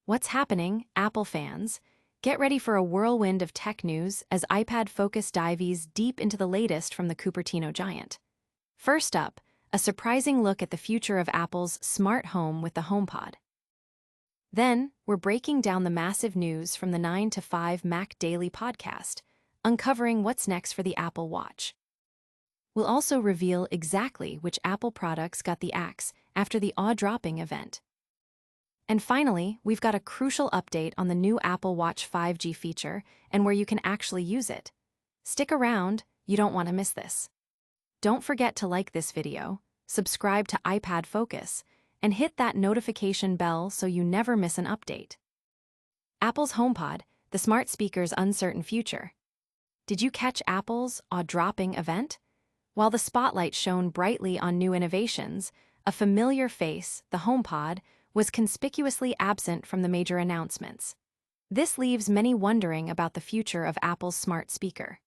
What's happening, Apple fans? Get ready for a whirlwind of tech news as iPad Focus dives deep into the latest from the Cupertino giant. First up, a surprising look at the future of Apple's smart home with the HomePod. Then, we're breaking down the massive news from the 9 to 5 Mac Daily podcast, uncovering what's next for the Apple Watch. We'll also reveal exactly which Apple products got the axe after the awe-dropping event. And finally, we've got a crucial update on the new Apple Watch 5G feature and where you can actually use it. Stick around, you don't want to miss this. Don't forget to like this video, subscribe to iPad Focus, and hit that notification bell so you never miss an update. Apple's HomePod, the smart speaker's uncertain future. Did you catch Apple's awe-dropping event? While the spotlight shone brightly on new innovations, a familiar face, the HomePod, was conspicuously absent from the major announcements. This leaves many wondering about the future of Apple's smart speaker.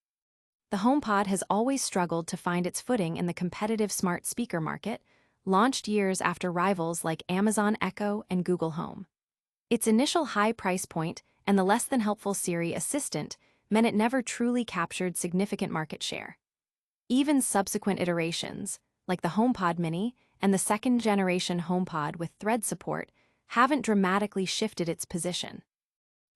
The HomePod has always struggled to find its footing in the competitive smart speaker market, launched years after rivals like Amazon Echo and Google Home. Its initial high price point and the less-than-helpful Siri Assistant meant it never truly captured significant market share. Even subsequent iterations, like the HomePod Mini and the second-generation HomePod with Thread support, haven't dramatically shifted its position.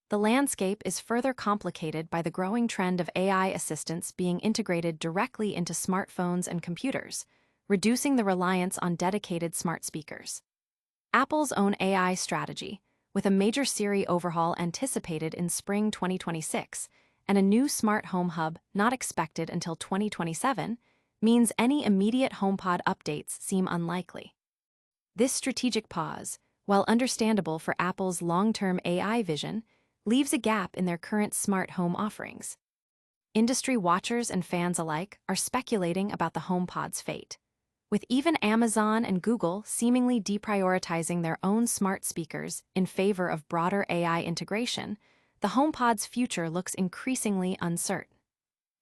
The landscape is further complicated by the growing trend of AI assistants being integrated directly into smartphones and computers, reducing the reliance on dedicated smart speakers. Apple's own AI strategy, with a major Siri overhaul anticipated in spring 2026 and a new smart home hub not expected until 2027, means any immediate HomePod updates seem unlikely. This strategic pause, while understandable for Apple's long-term AI vision, leaves a gap in their current smart home offerings. Industry watchers and fans alike are speculating about the HomePod's fate, with even Amazon and Google seemingly deprioritizing their own smart speakers in favor of broader AI integration. The HomePod's future looks increasingly uncertain.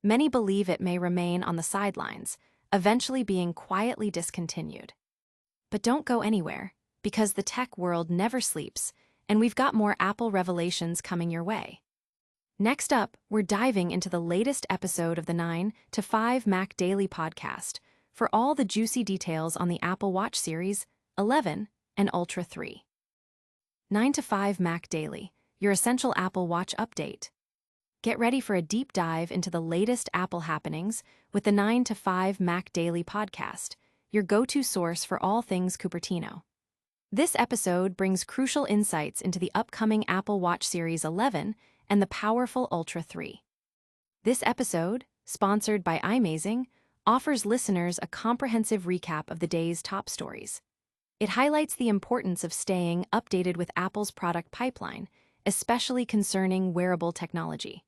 Many believe it may remain on the sidelines, eventually being quietly discontinued. But don't go anywhere, because the tech world never sleeps, and we've got more Apple revelations coming your way. Next up, we're diving into the latest episode of the 9 to 5 Mac Daily podcast for all the juicy details on the Apple Watch series 11 and Ultra 3. 9 to 5 Mac Daily, your essential Apple Watch update. Get ready for a deep dive into the latest Apple happenings with the 9 to 5 Mac Daily podcast, your go-to source for all things Cupertino. This episode brings crucial insights into the upcoming Apple Watch Series 11 and the powerful Ultra 3. This episode, sponsored by iMazing, offers listeners a comprehensive recap of the day's top stories. It highlights the importance of staying updated with Apple's product pipeline, especially concerning wearable technology.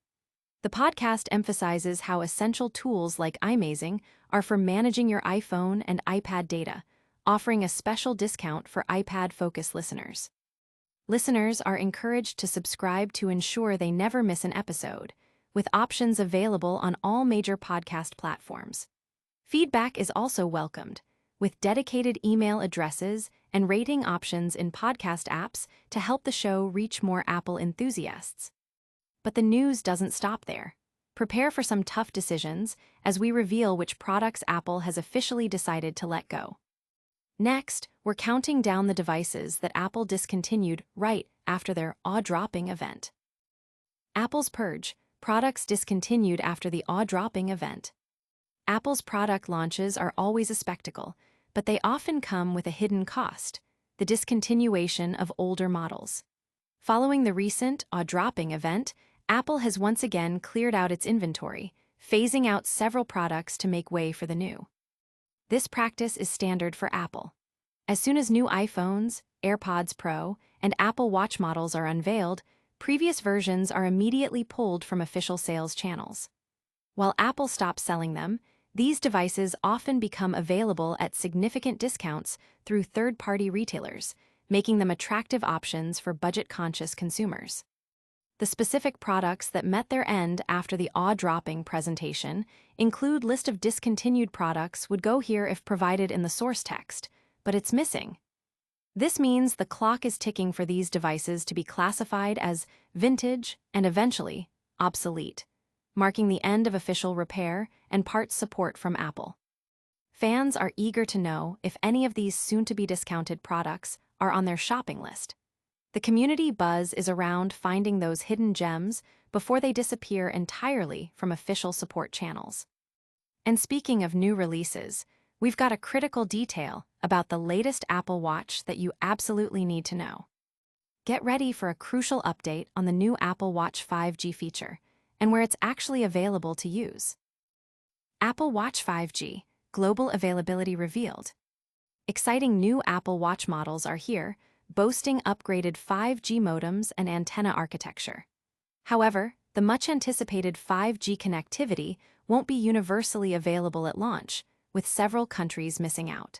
The podcast emphasizes how essential tools like iMazing are for managing your iPhone and iPad data, offering a special discount for iPad Focus listeners. Listeners are encouraged to subscribe to ensure they never miss an episode, with options available on all major podcast platforms. Feedback is also welcomed, with dedicated email addresses and rating options in podcast apps to help the show reach more Apple enthusiasts. But the news doesn't stop there. Prepare for some tough decisions as we reveal which products Apple has officially decided to let go. Next, we're counting down the devices that Apple discontinued right after their awe-dropping event. Apple's Purge, products discontinued after the awe-dropping event. Apple's product launches are always a spectacle, but they often come with a hidden cost: the discontinuation of older models. Following the recent awe-dropping event, Apple has once again cleared out its inventory, phasing out several products to make way for the new. This practice is standard for Apple. As soon as new iPhones, AirPods Pro, and Apple Watch models are unveiled, previous versions are immediately pulled from official sales channels. While Apple stops selling them, these devices often become available at significant discounts through third-party retailers, making them attractive options for budget-conscious consumers. The specific products that met their end after the awe-dropping presentation include list of discontinued products would go here if provided in the source text, but it's missing. This means the clock is ticking for these devices to be classified as vintage and eventually obsolete, marking the end of official repair and parts support from Apple. Fans are eager to know if any of these soon-to-be discounted products are on their shopping list. The community buzz is around finding those hidden gems before they disappear entirely from official support channels. And speaking of new releases, we've got a critical detail about the latest Apple Watch that you absolutely need to know. Get ready for a crucial update on the new Apple Watch 5G feature and where it's actually available to use. Apple Watch 5G, global availability revealed. Exciting new Apple Watch models are here, boasting upgraded 5G modems and antenna architecture. However, the much-anticipated 5G connectivity won't be universally available at launch, with several countries missing out.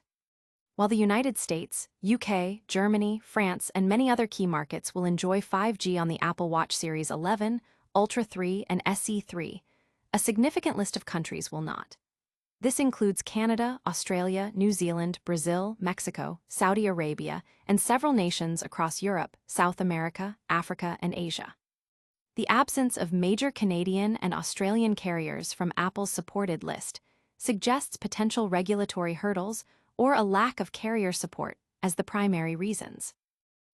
While the United States, UK, Germany, France, and many other key markets will enjoy 5G on the Apple Watch Series 11, Ultra 3, and SE 3, a significant list of countries will not. This includes Canada, Australia, New Zealand, Brazil, Mexico, Saudi Arabia, and several nations across Europe, South America, Africa, and Asia. The absence of major Canadian and Australian carriers from Apple's supported list suggests potential regulatory hurdles or a lack of carrier support as the primary reasons.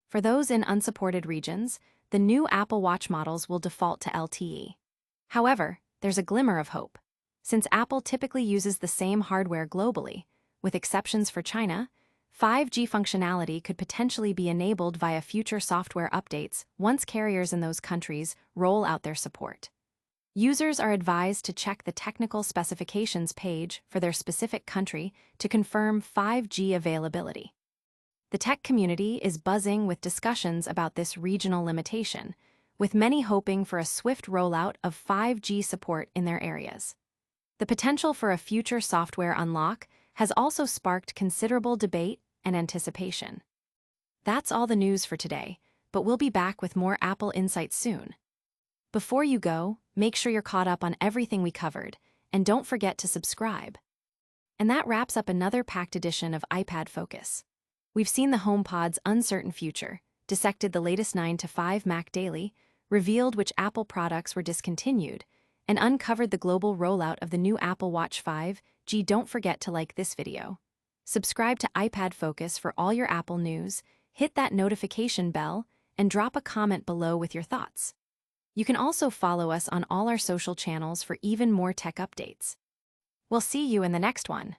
For those in unsupported regions, the new Apple Watch models will default to LTE. However, there's a glimmer of hope. Since Apple typically uses the same hardware globally, with exceptions for China, 5G functionality could potentially be enabled via future software updates once carriers in those countries roll out their support. Users are advised to check the technical specifications page for their specific country to confirm 5G availability. The tech community is buzzing with discussions about this regional limitation, with many hoping for a swift rollout of 5G support in their areas. The potential for a future software unlock has also sparked considerable debate and anticipation. That's all the news for today, but we'll be back with more Apple insights soon. Before you go, make sure you're caught up on everything we covered, and don't forget to subscribe. And that wraps up another packed edition of iPad Focus. We've seen the HomePod's uncertain future, dissected the latest 9 to 5 Mac Daily, revealed which Apple products were discontinued, and uncovered the global rollout of the new Apple Watch 5G. Don't forget to like this video. Subscribe to iPad Focus for all your Apple news, hit that notification bell, and drop a comment below with your thoughts. You can also follow us on all our social channels for even more tech updates. We'll see you in the next one.